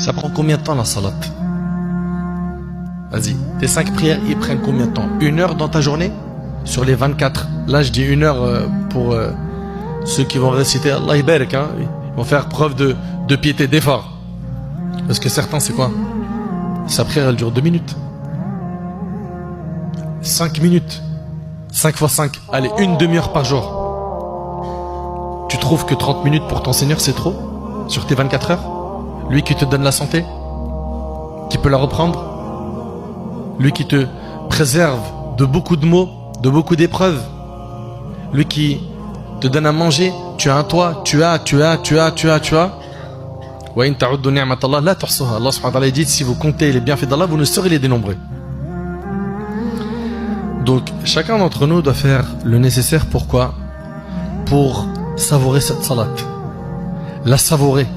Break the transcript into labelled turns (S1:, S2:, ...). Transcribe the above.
S1: Ça prend combien de temps la salat? Vas-y, tes 5 prières, ils prennent combien de temps? 1 heure dans ta journée? Sur les 24. Là, je dis 1 heure pour ceux qui vont réciter Allah Ibarak, hein. Ils vont faire preuve de piété, d'effort. Parce que certains, c'est quoi? Sa prière, elle dure 2 minutes. 5 minutes. 5 fois 5. Allez, une demi-heure par jour. Tu trouves que 30 minutes pour ton Seigneur, c'est trop? Sur tes 24 heures? Lui qui te donne la santé? Qui peut la reprendre? Lui qui te préserve de beaucoup de maux, de beaucoup d'épreuves? Lui qui te donne à manger? Tu as un toit? Tu as. Wa in ta'uddu ni'matallah la tuhsuha. Allah subhanahu wa ta'ala dit, si vous comptez les bienfaits d'Allah, vous ne saurez les dénombrer. Donc, chacun d'entre nous doit faire le nécessaire. Pourquoi? Pour savourer cette salat. La savourer.